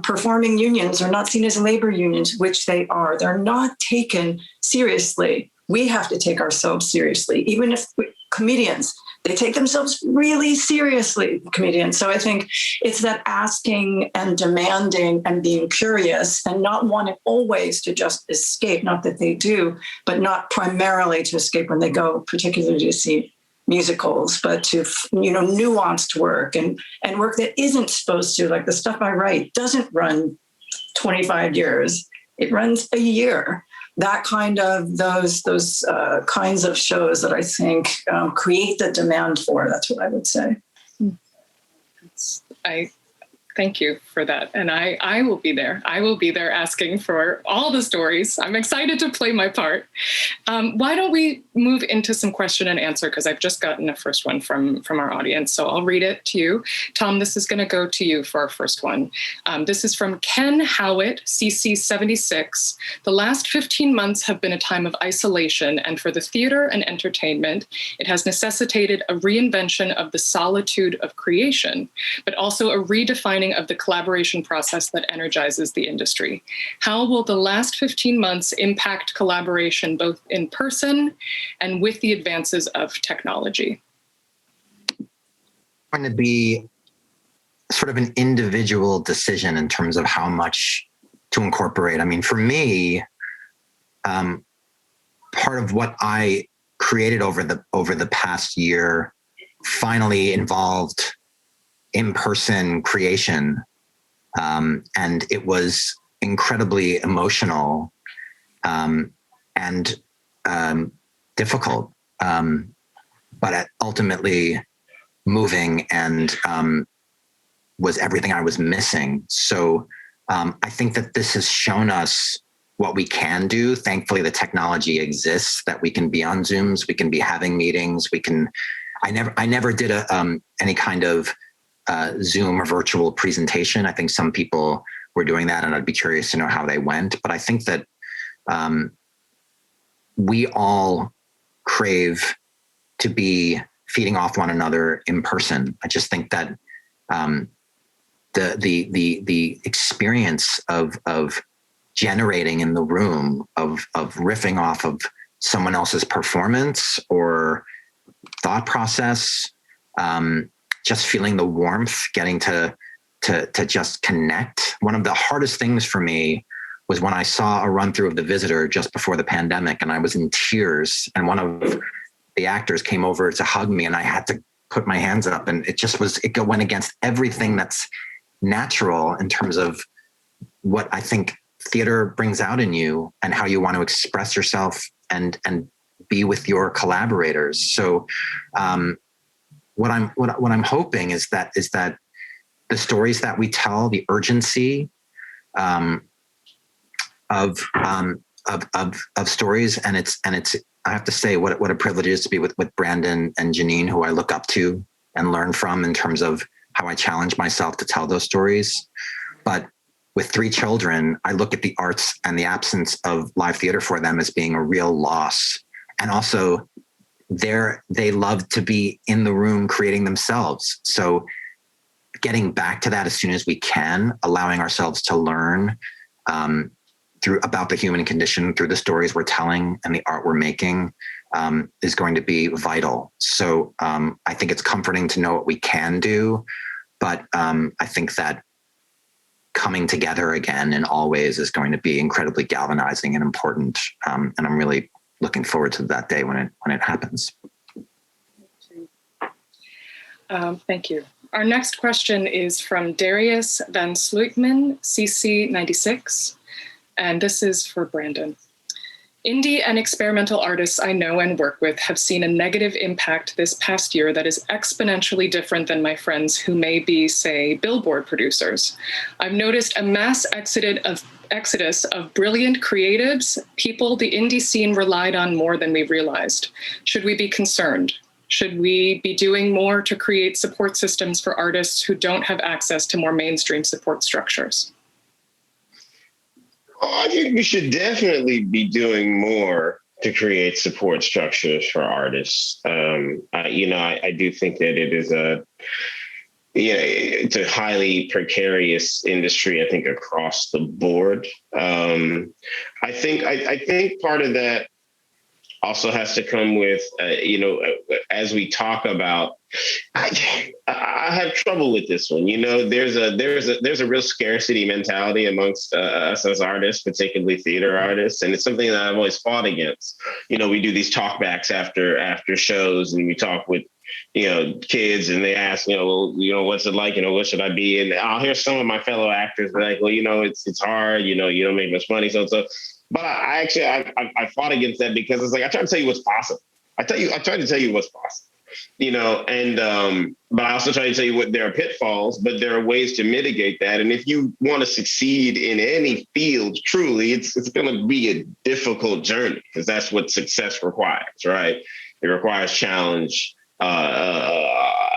Performing unions are not seen as labor unions, which they are. They're not taken seriously. We have to take ourselves seriously. Even if comedians, they take themselves really seriously, comedians. So I think it's that asking and demanding and being curious and not wanting always to just escape, not that they do, but not primarily to escape when they go, particularly to see musicals, but to, nuanced work and work that isn't supposed to, like the stuff I write, doesn't run 25 years. It runs a year. That kind of those kinds of shows that I think create the demand for. That's what I would say. I thank you for that. And I will be there. I will be there asking for all the stories. I'm excited to play my part. Why don't we move into some question and answer? Because I've just gotten a first one from our audience. So I'll read it to you. Tom, this is going to go to you for our first one. This is from Ken Howitt, CC’96. The last 15 months have been a time of isolation, and for the theater and entertainment, it has necessitated a reinvention of the solitude of creation, but also a redefining of the collaboration process that energizes the industry. How will the last 15 months impact collaboration both in person and with the advances of technology? Going to be sort of an individual decision in terms of how much to incorporate. I mean, for me, part of what I created over the past year finally involved in-person creation. And it was incredibly emotional and difficult, but ultimately moving and was everything I was missing. So I think that this has shown us what we can do. Thankfully, the technology exists that we can be on Zooms, we can be having meetings, we can. I never did any kind of Zoom or virtual presentation. I think some people were doing that, and I'd be curious to know how they went. But I think that we all crave to be feeding off one another in person. I just think that the experience of generating in the room, of riffing off of someone else's performance or thought process, just feeling the warmth, getting to just connect. One of the hardest things for me was when I saw a run through of The Visitor just before the pandemic, and I was in tears, and one of the actors came over to hug me, and I had to put my hands up, and it went against everything that's natural in terms of what I think theater brings out in you and how you want to express yourself and be with your collaborators. So what I'm hoping is that the stories that we tell, the urgency of stories, and it's I have to say what a privilege it is to be with Brandon and Jeanine, who I look up to and learn from in terms of how I challenge myself to tell those stories. But with 3 children, I look at the arts and the absence of live theater for them as being a real loss. And also they love to be in the room creating themselves. So getting back to that as soon as we can, allowing ourselves to learn about the human condition through the stories we're telling and the art we're making is going to be vital. So I think it's comforting to know what we can do, but I think that coming together again in all ways is going to be incredibly galvanizing and important. And I'm really looking forward to that day when it happens. Thank you. Our next question is from Darius Van Sluitman, CC’96, and this is for Brandon. Indie and experimental artists I know and work with have seen a negative impact this past year that is exponentially different than my friends who may be, say, billboard producers. I've noticed a mass exodus of brilliant creatives, people the indie scene relied on more than we realized. Should we be concerned? Should we be doing more to create support systems for artists who don't have access to more mainstream support structures? I think we should definitely be doing more to create support structures for artists. I do think that it is it's a highly precarious industry, I think, across the board. I think part of that also has to come with, as we talk about, I have trouble with this one. There's a real scarcity mentality amongst us as artists, particularly theater artists, and it's something that I've always fought against. We do these talkbacks after shows, and we talk with kids, and they ask, what's it like? What should I be? And I'll hear some of my fellow actors be like, well, it's hard. You don't make much money, so. But I fought against that because it's like I try to tell you what's possible. I try to tell you what's possible. But I also try to tell you there are pitfalls, but there are ways to mitigate that. And if you want to succeed in any field, truly, it's going to be a difficult journey because that's what success requires, right? It requires challenge.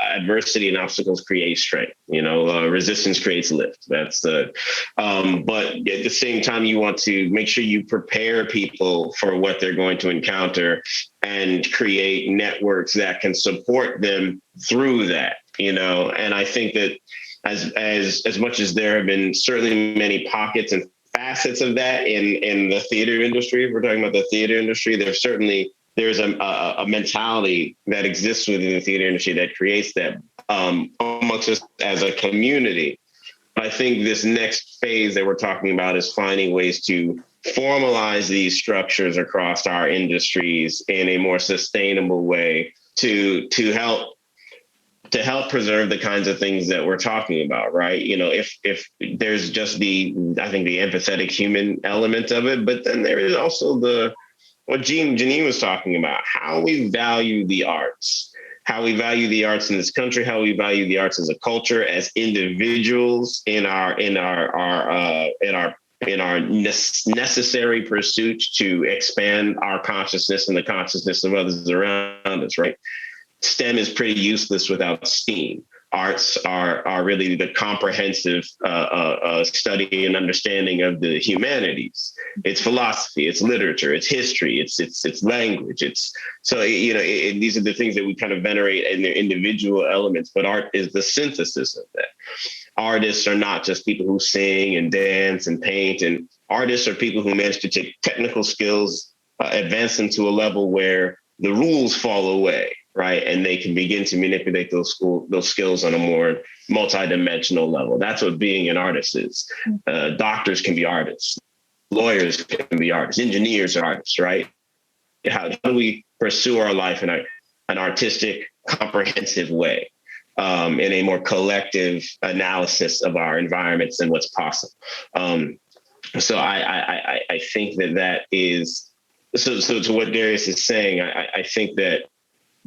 Adversity and obstacles create strength. Resistance creates lift. That's but at the same time, you want to make sure you prepare people for what they're going to encounter and create networks that can support them through that. And I think that as much as there have been certainly many pockets and facets of that in the theater industry, if we're talking about the theater industry, there's a mentality that exists within the theater industry that creates that amongst us as a community. I think this next phase that we're talking about is finding ways to formalize these structures across our industries in a more sustainable way to help to help preserve the kinds of things that we're talking about, right? You know, if there's just the empathetic human element of it, but then there is also what Jeanine was talking about, how we value the arts, how we value the arts in this country, how we value the arts as a culture, as individuals in our necessary pursuit to expand our consciousness and the consciousness of others around us, right? STEM is pretty useless without STEAM. Arts are really the comprehensive study and understanding of the humanities. It's philosophy, it's literature, it's history, it's language. These are the things that we kind of venerate in their individual elements, but art is the synthesis of that. Artists are not just people who sing and dance and paint, and artists are people who manage to take technical skills, advance them to a level where the rules fall away, right? And they can begin to manipulate those skills on a more multidimensional level. That's what being an artist is. Doctors can be artists. Lawyers can be artists. Engineers are artists, right? How do we pursue our life in an artistic, comprehensive way, in a more collective analysis of our environments and what's possible? So I think that is, so to what Darius is saying, I think that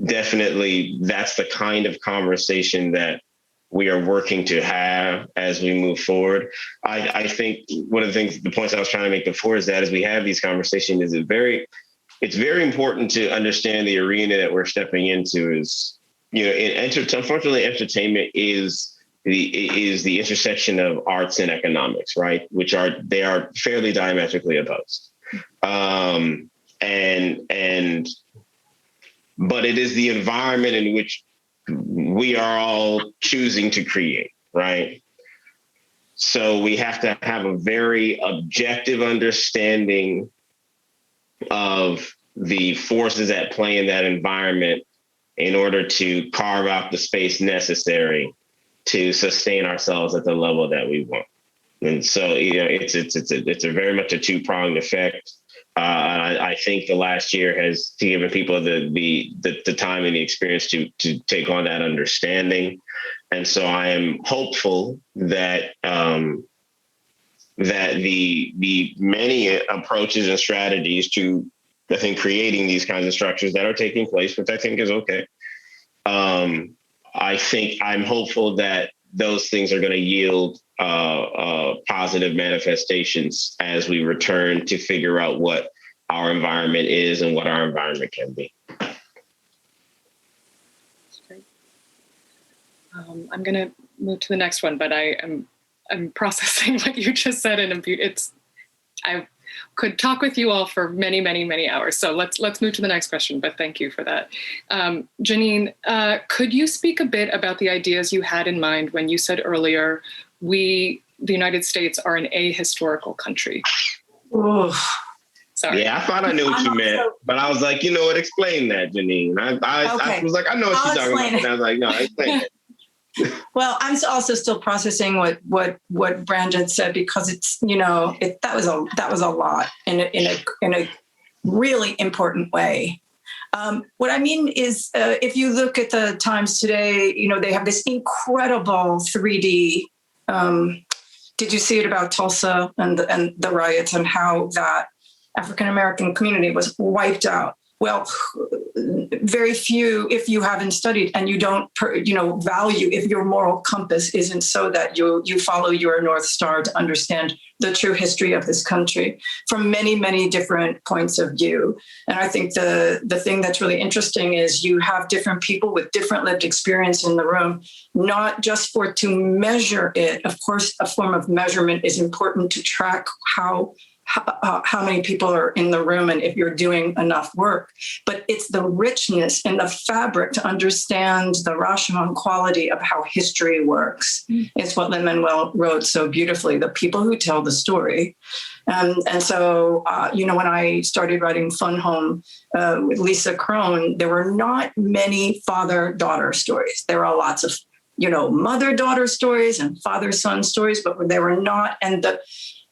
definitely that's the kind of conversation that we are working to have as we move forward. I think one of the points I was trying to make before is that as we have these conversations, it's very important to understand the arena that we're stepping into is, unfortunately, entertainment is the intersection of arts and economics, right? They are fairly diametrically opposed. But it is the environment in which we are all choosing to create, right? So we have to have a very objective understanding of the forces at play in that environment in order to carve out the space necessary to sustain ourselves at the level that we want. And so, it's a very much a two-pronged effect. I think the last year has given people the time and the experience to take on that understanding. And so I am hopeful that that the many approaches and strategies to, I think, creating these kinds of structures that are taking place, which I think is okay. I'm hopeful that those things are going to yield positive manifestations as we return to figure out what our environment is and what our environment can be. That's great. I'm going to move to the next one, but I'm processing what you just said, and I could talk with you all for many, many, many hours. So let's move to the next question, but thank you for that. Jeanine, could you speak a bit about the ideas you had in mind when you said earlier, the United States are an ahistorical country? Ooh. Sorry. Yeah, I thought I knew what you meant, but I was like, explain that, Jeanine. I was like, I know what she's talking about. And I was like, no, explain it. Well, I'm also still processing what Brandon said, because it's, that was a lot in a really important way. What I mean is, if you look at the Times today, they have this incredible 3D. Did you see it about Tulsa and the riots and how that African-American community was wiped out? Well, very few, if you haven't studied and you don't, value, if your moral compass isn't so that you follow your North Star to understand the true history of this country from many, many different points of view. And I think the thing that's really interesting is you have different people with different lived experience in the room, not just to measure it. Of course, a form of measurement is important to track how many people are in the room and if you're doing enough work. But it's the richness and the fabric to understand the Rashomon quality of how history works. It's what Lin-Manuel wrote so beautifully, the people who tell the story. And so, when I started writing Fun Home with Lisa Crone, there were not many father-daughter stories. There are lots of, mother-daughter stories and father-son stories, but there were not.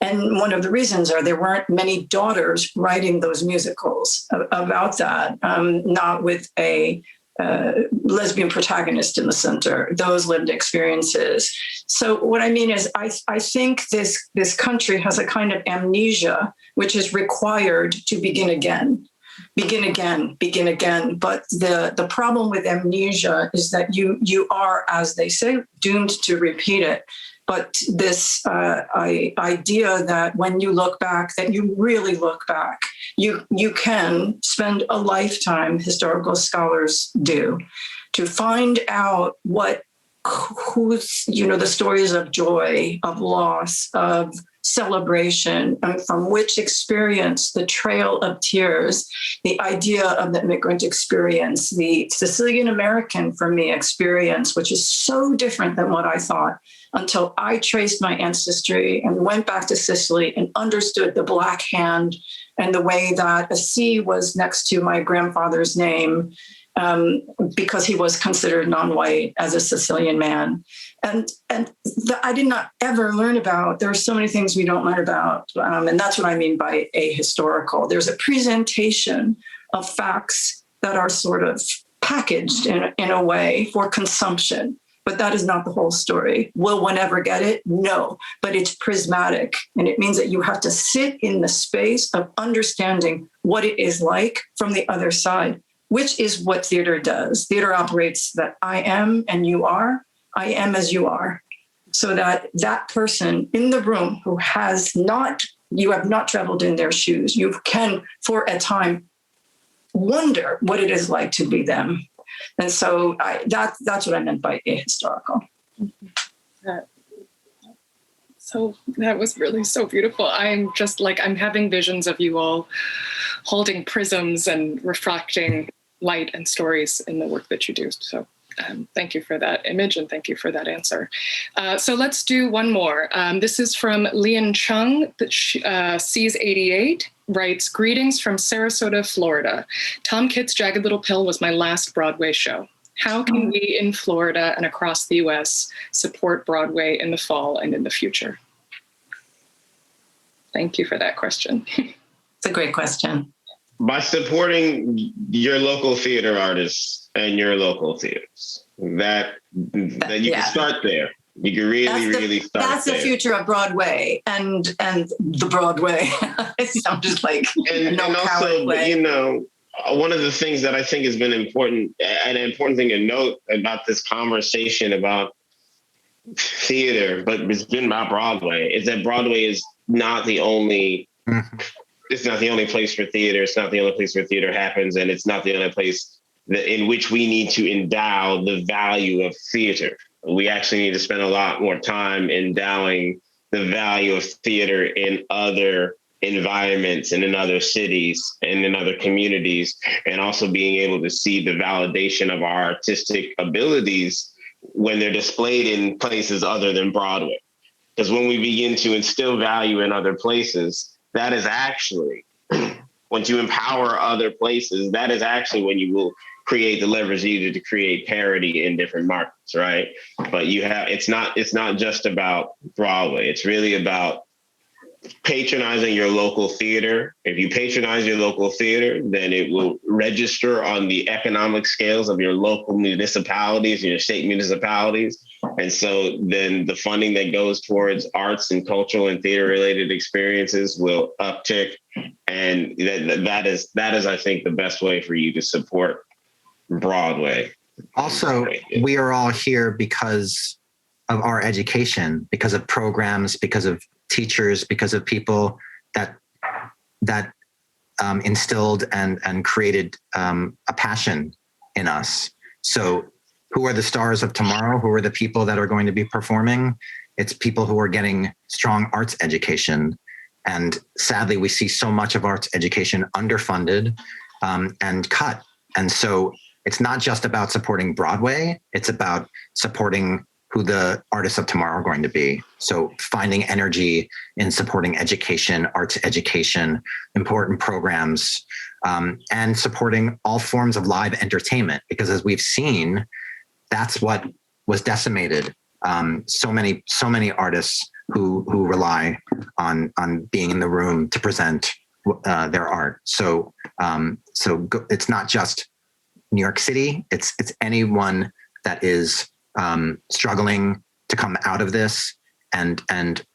And one of the reasons are there weren't many daughters writing those musicals about that, not with a lesbian protagonist in the center, those lived experiences. So what I mean is I think this country has a kind of amnesia, which is required to begin again. But the problem with amnesia is that you are, as they say, doomed to repeat it. But this idea that when you look back, that you really look back, you can spend a lifetime, historical scholars do, to find out who's the stories of joy, of loss, of celebration, and from which experience the trail of tears, the idea of the immigrant experience, the Sicilian American, for me, experience, which is so different than what I thought until I traced my ancestry and went back to Sicily and understood the Black hand and the way that a C was next to my grandfather's name, because he was considered non-white as a Sicilian man. And I did not ever learn about, there are so many things we don't learn about. And that's what I mean by ahistorical. There's a presentation of facts that are sort of packaged in a way for consumption. But that is not the whole story. Will one ever get it? No, but it's prismatic. And it means that you have to sit in the space of understanding what it is like from the other side, which is what theater does. Theater operates that I am and you are, I am as you are. So that person in the room who you have not traveled in their shoes, you can, for a time, wonder what it is like to be them. And so that's what I meant by ahistorical. So that was really so beautiful. I'm just I'm having visions of you all holding prisms and refracting light and stories in the work that you do. So thank you for that image and thank you for that answer. So let's do one more. This is from Lian Chung, C's 88. Writes, greetings from Sarasota, Florida. Tom Kitt's Jagged Little Pill was my last Broadway show. How can we in Florida and across the US support Broadway in the fall and in the future? Thank you for that question. It's a great question. By supporting your local theater artists and your local theaters. That you can start there. You can really start That's there. The future of Broadway and the Broadway. It sounds just like and also, one of the things that I think has been important, and an important thing to note about this conversation about theater, but it's been about Broadway, is that Broadway is not the only. It's not the only place for theater. It's not the only place where theater happens, and it's not the only place in which we need to endow the value of theater. We actually need to spend a lot more time endowing the value of theater in other environments and in other cities and in other communities, and also being able to see the validation of our artistic abilities when they're displayed in places other than Broadway. Because when we begin to instill value in other places, that is actually, once you empower other places, that is actually when you will create the leverage needed to create parity in different markets, right? But it's not just about Broadway. It's really about patronizing your local theater. If you patronize your local theater, then it will register on the economic scales of your local municipalities and your state municipalities. And so then the funding that goes towards arts and cultural and theater related experiences will uptick. And that is, I think, the best way for you to support Broadway. Also, we are all here because of our education, because of programs, because of teachers, because of people that instilled and created a passion in us. So who are the stars of tomorrow? Who are the people that are going to be performing? It's people who are getting strong arts education. And sadly, we see so much of arts education underfunded and cut. And so it's not just about supporting Broadway, it's about supporting who the artists of tomorrow are going to be. So finding energy in supporting education, arts education, important programs, and supporting all forms of live entertainment, because as we've seen, that's what was decimated. So many artists who rely on being in the room to present their art. So it's not just New York City. It's anyone that is struggling to come out of this and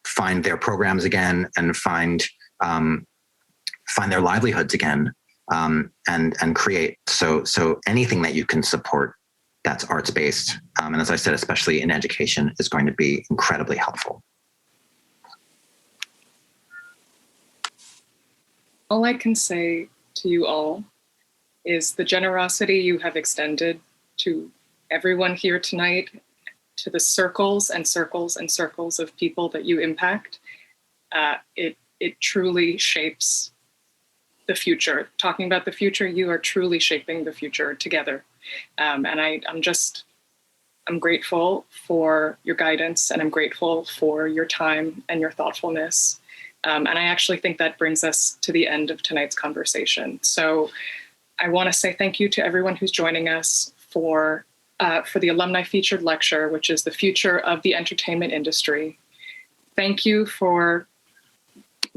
find their programs again and find their livelihoods again, and create. So anything that you can support that's arts based, and as I said, especially in education, is going to be incredibly helpful. All I can say to you all is the generosity you have extended to everyone here tonight, to the circles and circles and circles of people that you impact. It truly shapes the future. Talking about the future, you are truly shaping the future together. And I'm grateful for your guidance, and I'm grateful for your time and your thoughtfulness. And I actually think that brings us to the end of tonight's conversation. So I want to say thank you to everyone who's joining us for the Alumni-Featured lecture, which is the future of the entertainment industry. Thank you for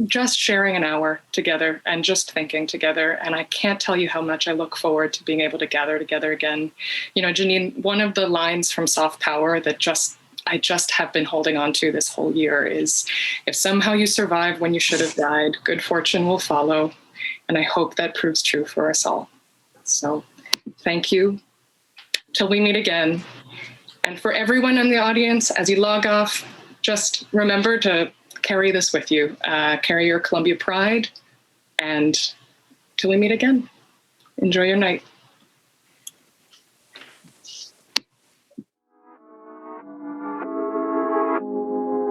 just sharing an hour together and just thinking together. And I can't tell you how much I look forward to being able to gather together again. You know, Jeanine, one of the lines from Soft Power that I just have been holding on to this whole year is, if somehow you survive when you should have died, good fortune will follow. And I hope that proves true for us all. So thank you. Till we meet again. And for everyone in the audience, as you log off, just remember to carry this with you. Carry your Columbia pride, and till we meet again, enjoy your night.